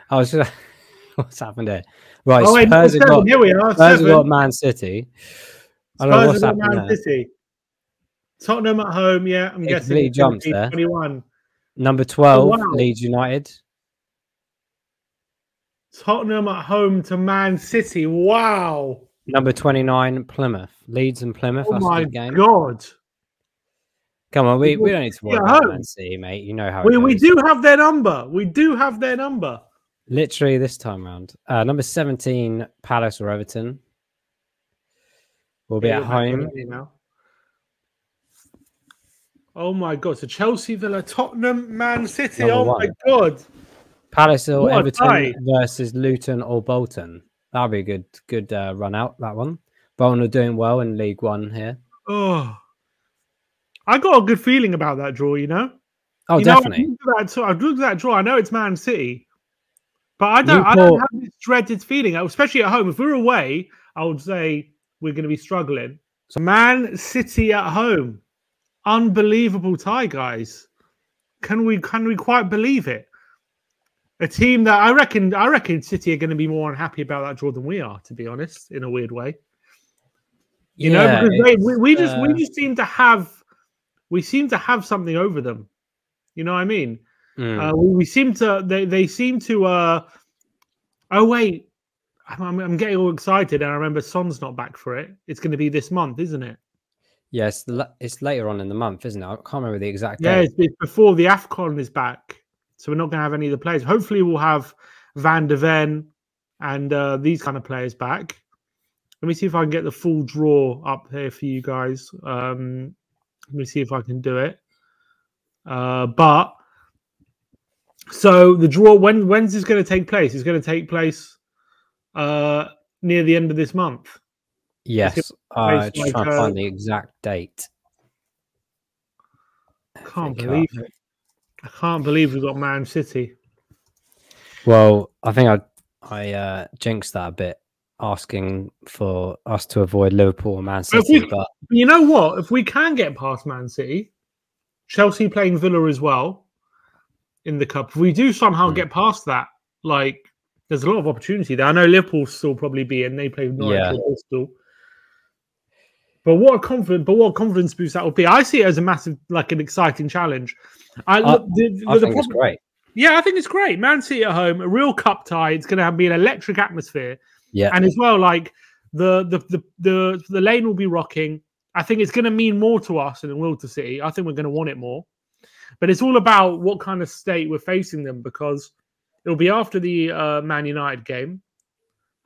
I was just, what's happened here? Right, Oh, wait, Spurs have got, here we are. Spurs have got Man City. I don't know what's happened Man there. City. Tottenham at home, yeah. I'm guessing Complete jumps there. 21. Number 12, Oh, wow. Leeds United. Tottenham at home to Man City. Wow. Number 29, Plymouth. Leeds and Plymouth. Oh, That's my a good game. God. Come on, we don't need to worry about Man City, mate. You know how it goes. We do have their number. We do have their number. Literally this time round. Number 17, Palace or Everton. We'll be at home. Oh my God. So Chelsea, Villa, Tottenham, Man City. Number oh one. my God. Palace or Everton versus Luton or Bolton. That'll be a good run out, that one. Bolton are doing well in League One here. Oh, I got a good feeling about that draw, you know? Oh, definitely. I've looked at that draw. I know it's Man City. But I don't have this dreaded feeling, especially at home. If we're away, I would say we're going to be struggling. So Man City at home. Unbelievable tie, guys. Can we quite believe it? A team that I reckon City are going to be more unhappy about that draw than we are, to be honest, in a weird way. You know, because we just seem to have something over them. You know what I mean? We seem to they seem to oh wait, I'm getting all excited and I remember Son's not back for it. It's going to be this month, isn't it? Yes, it's later on in the month, isn't it? I can't remember the exact date. Yeah, it's before the AFCON is back. So we're not going to have any of the players. Hopefully we'll have Van de Ven and these kind of players back. Let me see if I can get the full draw up here for you guys. Let me see if I can do it. But so the draw, when's this going to take place? It's going to take place near the end of this month. Yes, I'm trying to find the exact date. Can't believe it. I can't believe we've got Man City. Well, I think I jinxed that a bit, asking for us to avoid Liverpool or Man City. But you know what? If we can get past Man City, Chelsea playing Villa as well in the cup. If we do somehow get past that, like there's a lot of opportunity there. I know Liverpool still probably be, and they play Norwich or Bristol. But what a confidence boost that would be. I see it as a massive, like an exciting challenge. I think it's great. Yeah, I think it's great. Man City at home, a real cup tie. It's going to be an electric atmosphere. Yeah, and as well, like the lane will be rocking. I think it's going to mean more to us than it will to City. I think we're going to want it more. But it's all about what kind of state we're facing them, because it'll be after the Man United game.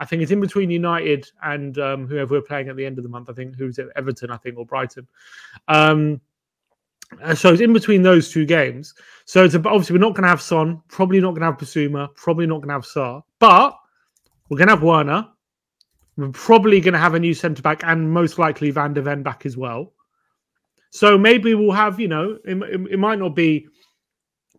I think it's in between United and whoever we're playing at the end of the month. I think who's it? Everton, I think, or Brighton. So it's in between those two games. So it's obviously we're not going to have Son, probably not going to have Basuma, probably not going to have Sarr, but we're going to have Werner. We're probably going to have a new centre back and most likely Van de Ven back as well. So maybe we'll have, you know, it might not be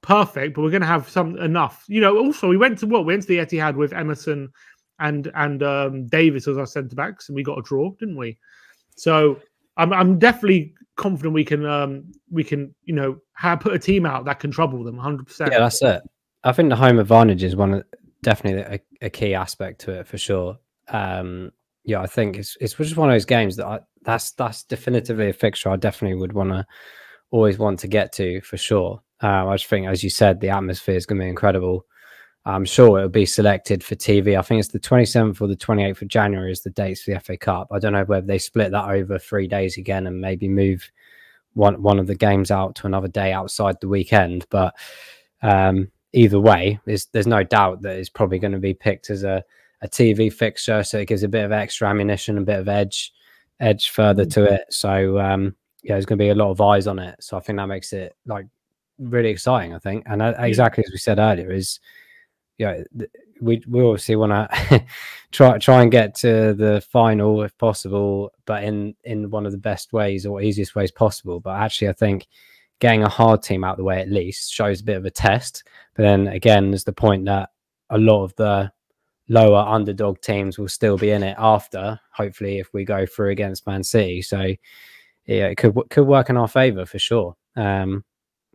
perfect, but we're going to have enough. You know, also we went to the Etihad with Emerson and Davis as our centre backs, and we got a draw, didn't we? So I'm definitely confident we can you know put a team out that can trouble them 100%. Yeah, that's it. I think the home advantage is definitely a key aspect to it for sure. Yeah, I think it's just one of those games that that's definitively a fixture I definitely would always want to get to for sure. I just think, as you said, the atmosphere is going to be incredible. I'm sure it'll be selected for TV. I think it's the 27th or the 28th of January is the dates for the FA Cup. I don't know whether they split that over 3 days again and maybe move one of the games out to another day outside the weekend. But either way, there's no doubt that it's probably going to be picked as a TV fixture, so it gives a bit of extra ammunition, a bit of edge further to it. So yeah, there's going to be a lot of eyes on it. So I think that makes it like really exciting. I think, and exactly as we said earlier, is we obviously want to try and get to the final if possible, but in one of the best ways or easiest ways possible. But actually, I think getting a hard team out of the way at least shows a bit of a test. But then again, there's the point that a lot of the lower underdog teams will still be in it after, hopefully, if we go through against Man City. So yeah, it could work in our favour for sure.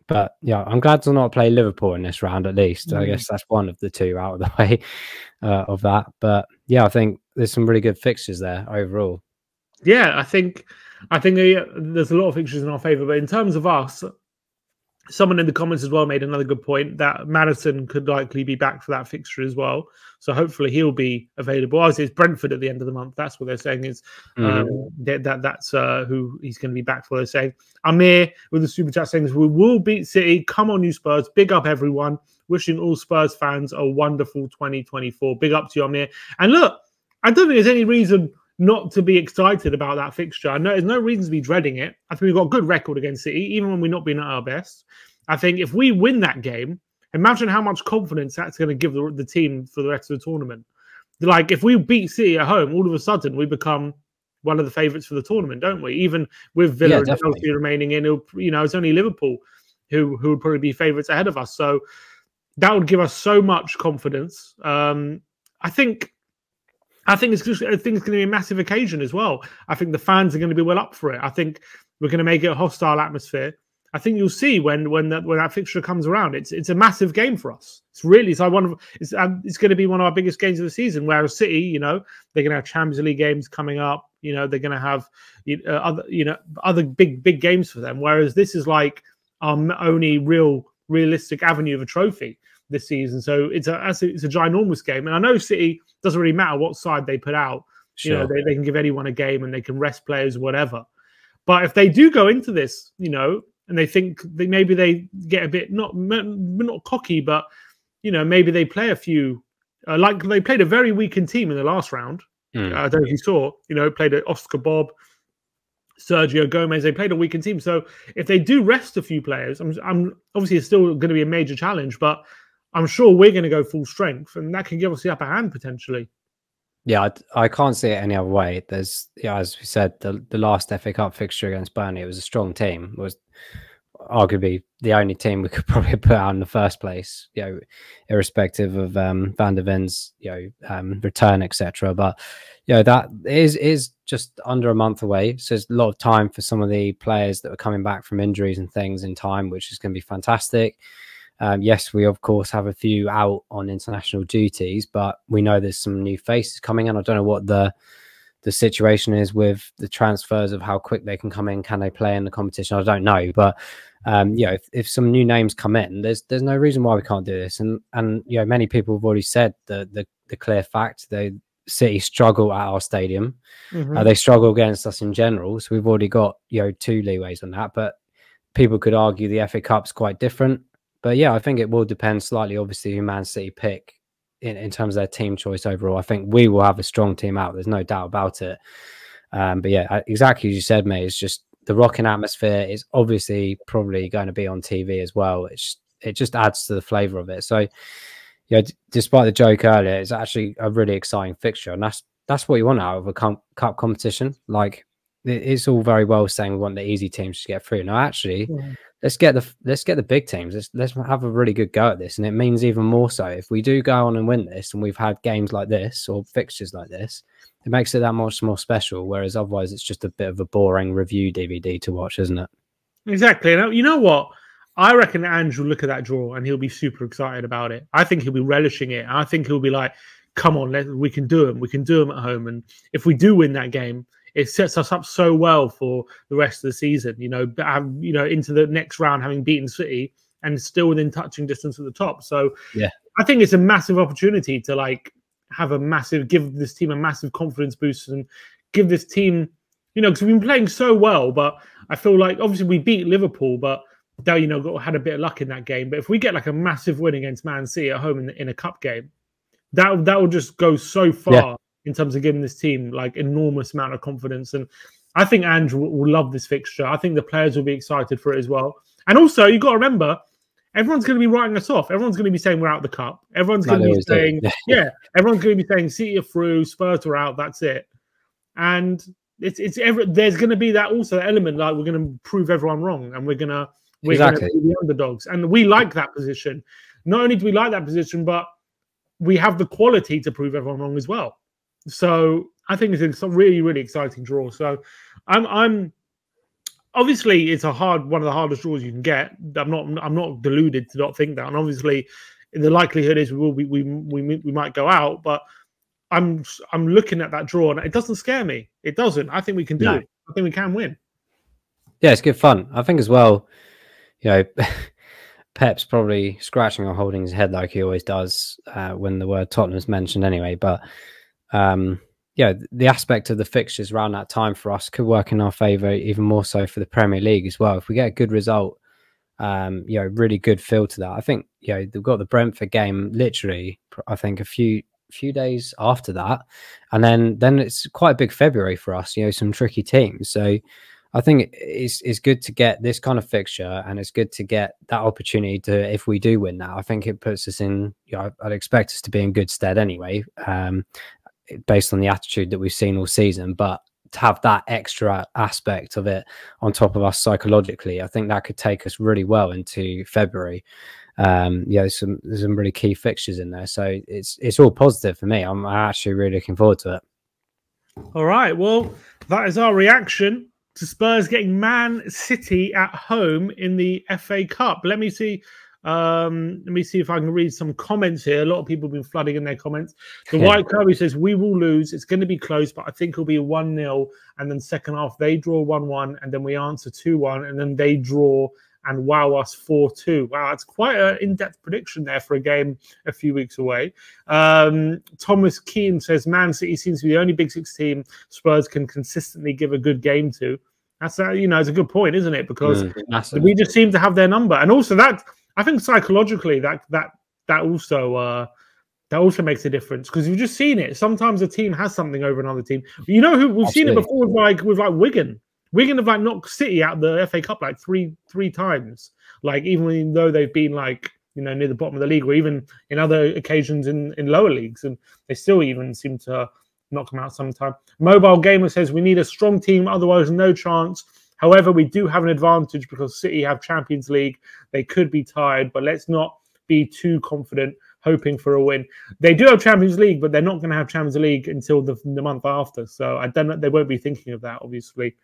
But yeah, I'm glad to not play Liverpool in this round at least. I guess that's one of the two out of the way of that. But yeah, I think there's some really good fixtures there overall. Yeah, I think there's a lot of fixtures in our favour. But in terms of us, someone in the comments as well made another good point that Maddison could likely be back for that fixture as well. So hopefully he'll be available. Obviously, it's Brentford at the end of the month. That's what they're saying is that's who he's going to be back for. They're saying Amir with the super chat saying we will beat City. Come on, you Spurs. Big up everyone. Wishing all Spurs fans a wonderful 2024. Big up to you, Amir. And look, I don't think there's any reason not to be excited about that fixture. I know there's no reason to be dreading it. I think we've got a good record against City, even when we're not being at our best. I think if we win that game, imagine how much confidence that's going to give the team for the rest of the tournament. Like, if we beat City at home, all of a sudden we become one of the favourites for the tournament, don't we? Even with Villa and Chelsea remaining in, it's only Liverpool who would probably be favourites ahead of us. So that would give us so much confidence. I think it's going to be a massive occasion as well. I think the fans are going to be well up for it. I think we're going to make it a hostile atmosphere. I think you'll see when that fixture comes around. It's a massive game for us. It's going to be one of our biggest games of the season. Whereas City, they're going to have Champions League games coming up. They're going to have other big games for them. Whereas this is like our only realistic avenue of a trophy this season. So it's a ginormous game. And I know City doesn't really matter what side they put out. Sure. They can give anyone a game and they can rest players or whatever. But if they do go into this, and they think maybe they get a bit not cocky, but maybe they play a few like they played a very weakened team in the last round. I don't know if you saw, played Oscar Bob, Sergio Gomez. They played a weakened team. So if they do rest a few players, I'm obviously it's still going to be a major challenge, but I'm sure we're going to go full strength, and that can give us the upper hand potentially. Yeah, I can't see it any other way. There's, as we said, the last FA Cup fixture against Burnley, it was a strong team. It was arguably the only team we could probably put out in the first place, irrespective of Van der Ven's, return, etc. But that is just under a month away, so there's a lot of time for some of the players that are coming back from injuries and things in time, which is going to be fantastic. Yes, we of course have a few out on international duties, but we know there's some new faces coming in. I don't know what the situation is with the transfers of how quick they can come in. Can they play in the competition? I don't know, but if some new names come in, there's no reason why we can't do this. And many people have already said the clear fact that City struggle at our stadium. They struggle against us in general, so we've already got 2 leeways on that. But people could argue the FA Cup's quite different. But yeah, I think it will depend slightly, obviously, who Man City pick in terms of their team choice overall. I think we will have a strong team out. There's no doubt about it. But yeah, exactly as you said, mate, it's just the rocking atmosphere is obviously probably going to be on TV as well. It just adds to the flavour of it. So, despite the joke earlier, it's actually a really exciting fixture. And that's what you want out of a cup competition. Like, it's all very well saying we want the easy teams to get through. No, actually... Yeah. Let's get the big teams. Let's have a really good go at this, and it means even more so if we do go on and win this, and we've had games like this or fixtures like this, it makes it that much more special. Whereas otherwise, it's just a bit of a boring review DVD to watch, isn't it? Exactly. And you know what? I reckon Andrew will look at that draw and he'll be super excited about it. I think he'll be relishing it. I think he'll be like, "Come on, we can do them. We can do them at home." And if we do win that game, it sets us up so well for the rest of the season, into the next round, having beaten City and still within touching distance at the top. So yeah, I think it's a massive opportunity to give this team a massive confidence boost and give this team, because we've been playing so well, but I feel like obviously we beat Liverpool, but they, had a bit of luck in that game. But if we get like a massive win against Man City at home in a cup game, that will just go so far. Yeah. In terms of giving this team like enormous amount of confidence. And I think Andrew will love this fixture. I think the players will be excited for it as well. And also, you've got to remember, everyone's going to be writing us off. Everyone's going to be saying we're out the cup. Everyone's going to be saying, everyone's going to be saying City are through, Spurs are out, that's it. And there's going to be that also element, like we're going to prove everyone wrong and we're going to be the underdogs. And we like that position. Not only do we like that position, but we have the quality to prove everyone wrong as well. So I think it's a really, really exciting draw. So I'm obviously it's one of the hardest draws you can get. I'm not deluded to not think that, and obviously the likelihood is we might go out, but I'm looking at that draw and it doesn't scare me. It doesn't. I think we can do it. I think we can win. Yeah, it's good fun. I think as well, you know, Pep's probably scratching or holding his head like he always does when the word Tottenham's mentioned anyway. But yeah, the aspect of the fixtures around that time for us could work in our favour, even more so for the Premier League as well. If we get a good result, you know, really good feel to that. I think, you know, they've got the Brentford game literally, I think, a few days after that, and then it's quite a big February for us. You know, some tricky teams. So I think it's good to get this kind of fixture, and it's good to get that opportunity to, if we do win that, I think it puts us in, you know, I'd expect us to be in good stead anyway, based on the attitude that we've seen all season. But to have that extra aspect of it on top of us psychologically, I think that could take us really well into February. Yeah, there's some really key fixtures in there, so it's all positive for me. I'm actually really looking forward to it. All right, well, that is our reaction to Spurs getting Man City at home in the FA Cup. Let me see if I can read some comments here. A lot of people have been flooding in their comments. The White Kirby says, we will lose. It's going to be close, but I think it'll be 1-0. And then second half, they draw 1-1. And then we answer 2-1. And then they draw and wow us 4-2. Wow, that's quite an in-depth prediction there for a game a few weeks away. Thomas Keane says, Man City seems to be the only Big Six team Spurs can consistently give a good game to. That's you know, it's a good point, isn't it? Because we just seem to have their number. And also that, I think psychologically that also makes a difference, because you've just seen it. Sometimes a team has something over another team. You know who we've seen it before with like Wigan. Wigan have like knocked City out the FA Cup like three times. Like, even though they've been like, you know, near the bottom of the league, or even in other occasions in lower leagues, and they still even seem to knock them out sometime. Mobile Gamer says, we need a strong team, otherwise no chance. However, we do have an advantage because City have Champions League. They could be tied, but let's not be too confident, hoping for a win. They do have Champions League, but they're not going to have Champions League until the month after. So I don't know. They won't be thinking of that, obviously.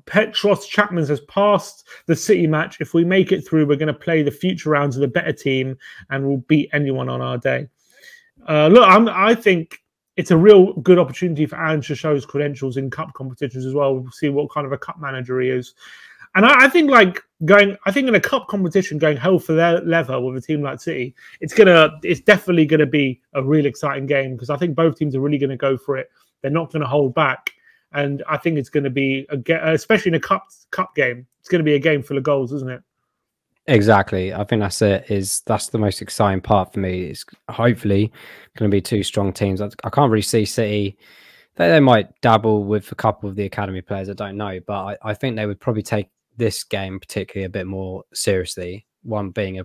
Petros Chapman says, past the City match, if we make it through, we're going to play the future rounds of the better team and we'll beat anyone on our day. Look, I think it's a real good opportunity for Aaron to show his credentials in cup competitions as well. We'll see what kind of a cup manager he is. And I think in a cup competition, going hell for leather with a team like City, it's definitely gonna be a real exciting game, because I think both teams are really gonna go for it. They're not gonna hold back, and I think it's gonna be especially in a cup game, it's gonna be a game full of goals, isn't it? Exactly. I think that's the most exciting part for me. It's hopefully going to be two strong teams. I can't really see City. They might dabble with a couple of the academy players. I don't know, but I think they would probably take this game particularly a bit more seriously. One being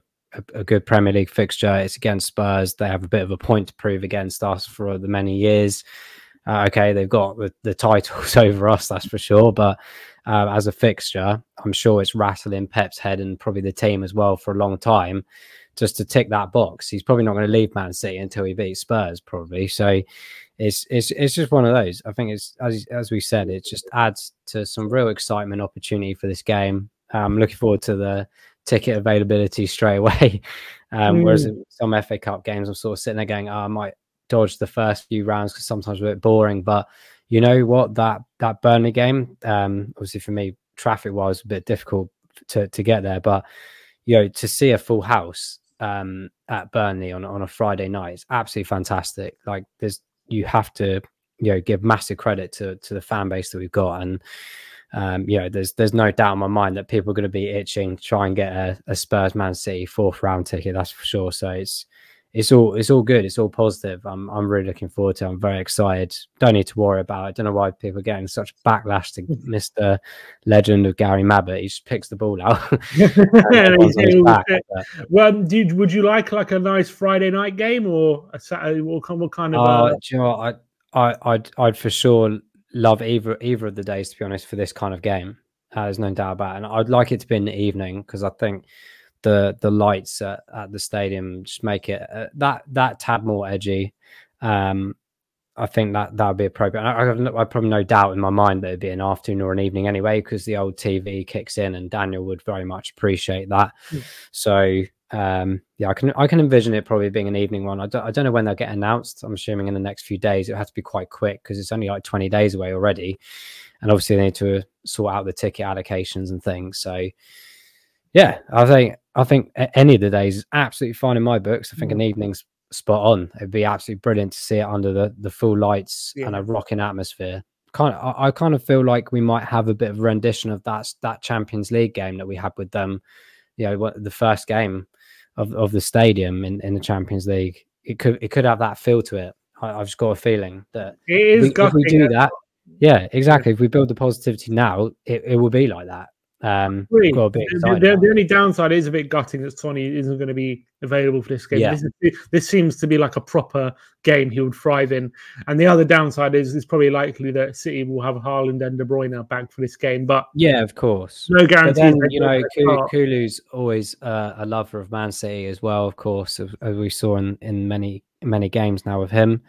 a good Premier League fixture. It's against Spurs. They have a bit of a point to prove against us for the many years. Okay, they've got the titles over us, that's for sure. But as a fixture, I'm sure it's rattling Pep's head and probably the team as well for a long time, just to tick that box. He's probably not going to leave Man City until he beats Spurs, probably. So it's just one of those. I think it's, as we said, it just adds to some real excitement, opportunity for this game. I'm looking forward to the ticket availability straight away. Whereas in some FA Cup games, I'm sort of sitting there going, I might dodge the first few rounds because sometimes we're a bit boring. But you know what, that Burnley game, obviously for me, traffic wise, a bit difficult to get there. But you know, to see a full house at Burnley on a Friday night, it's absolutely fantastic. Like, you have to, you know, give massive credit to the fan base that we've got. And you know, there's no doubt in my mind that people are going to be itching to try and get a Spurs Man City 4th round ticket, that's for sure. So it's all good. It's all positive. I'm really looking forward to it. I'm very excited. Don't need to worry about it. I don't know why people are getting such backlash to Mr. Legend of Gary Mabbott. He just picks the ball out. Well, would you like a nice Friday night game or a Saturday? What kind of? Do you know what? I'd for sure love either of the days, to be honest, for this kind of game. There's no doubt about it. And I'd like it to be in the evening, because I think the lights at the stadium just make it that tad more edgy. I think that would be appropriate. I probably no doubt in my mind that it'd be an afternoon or an evening anyway, because the old TV kicks in, and Daniel would very much appreciate that. So yeah, I can envision it probably being an evening one. I don't know when they'll get announced. I'm assuming in the next few days. It has to be quite quick because it's only like 20 days away already, and obviously they need to sort out the ticket allocations and things. So yeah, I think any of the days is absolutely fine in my books. I think an evening's spot on. It'd be absolutely brilliant to see it under the full lights and a rocking atmosphere. I kind of feel like we might have a bit of a rendition of that Champions League game that we had with them. You know, the first game of the stadium in the Champions League. It could have that feel to it. I've just got a feeling that if we do that, yeah, exactly. If we build the positivity now, it will be like that. The only downside is a bit gutting that Sonny isn't going to be available for this game. Yeah. This seems to be like a proper game he would thrive in. And the other downside is it's probably likely that City will have Haaland and De Bruyne back for this game. But yeah, of course, no guarantee. Then, you know, Kulu's always a lover of Man City as well, of course, as we saw in many games now with him.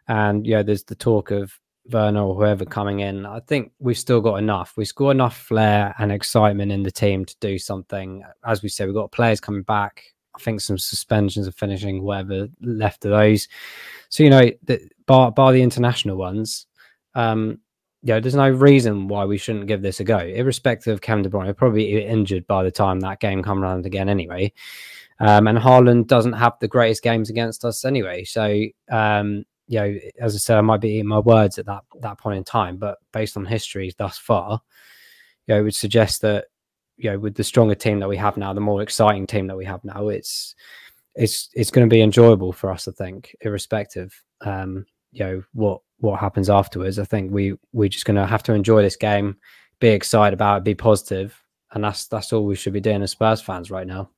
And yeah, there's the talk of Werner or whoever coming in. I think we've still got enough. We've got enough flair and excitement in the team to do something. As we said, we've got players coming back. I think some suspensions are finishing, whatever left of those. So, you know, bar the international ones, yeah, there's no reason why we shouldn't give this a go, irrespective of Kevin De Bruyne. He'll probably be injured by the time that game comes around again anyway. And Haaland doesn't have the greatest games against us anyway. So, you know, as I said, I might be eating my words at that point in time, but based on history thus far, you know, it would suggest that, you know, with the stronger team that we have now, the more exciting team that we have now, it's going to be enjoyable for us, I think, irrespective, you know, what happens afterwards. I think we're just going to have to enjoy this game, be excited about it, be positive, and that's all we should be doing as Spurs fans right now.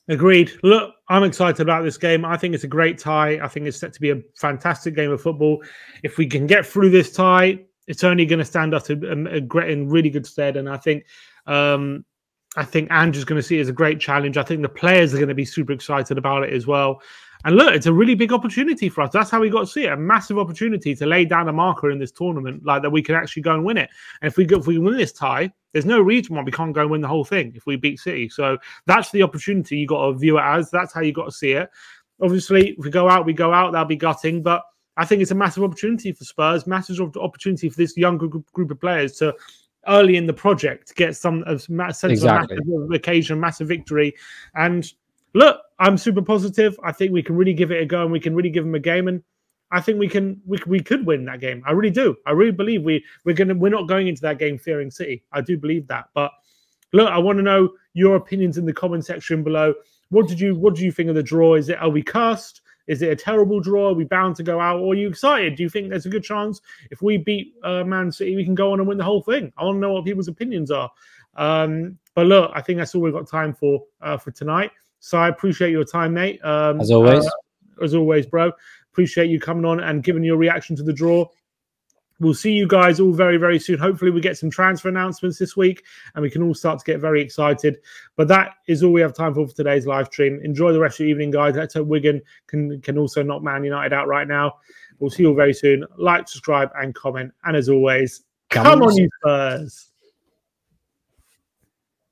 Agreed. Look, I'm excited about this game. I think it's a great tie. I think it's set to be a fantastic game of football. If we can get through this tie, it's only going to stand us in really good stead. And I think Andrew's going to see it as a great challenge. I think the players are going to be super excited about it as well. And look, it's a really big opportunity for us. That's how we got to see it. A massive opportunity to lay down a marker in this tournament, like that we can actually go and win it. And if we win this tie, there's no reason why we can't go and win the whole thing if we beat City. So that's the opportunity you got to view it as. That's how you got to see it. Obviously, if we go out, that'll be gutting. But I think it's a massive opportunity for Spurs, massive opportunity for this young group of players to early in the project get some sense of a massive occasion, massive victory. And look, I'm super positive. I think we can really give it a go and we can really give them a game. And I think we could win that game. I really do. I really believe we're not going into that game fearing City. I do believe that. But look, I want to know your opinions in the comment section below. What did you think of the draw? Are we cursed? Is it a terrible draw? Are we bound to go out? Or are you excited? Do you think there's a good chance if we beat Man City, we can go on and win the whole thing? I want to know what people's opinions are. But look, I think that's all we've got time for tonight. So I appreciate your time, mate. As always, bro. Appreciate you coming on and giving your reaction to the draw. We'll see you guys all very, very soon. Hopefully we get some transfer announcements this week and we can all start to get very excited. But that is all we have time for today's live stream. Enjoy the rest of the evening, guys. Let's hope Wigan can also knock Man United out right now. We'll see you all very soon. Like, subscribe, and comment. And as always, come on, you Spurs.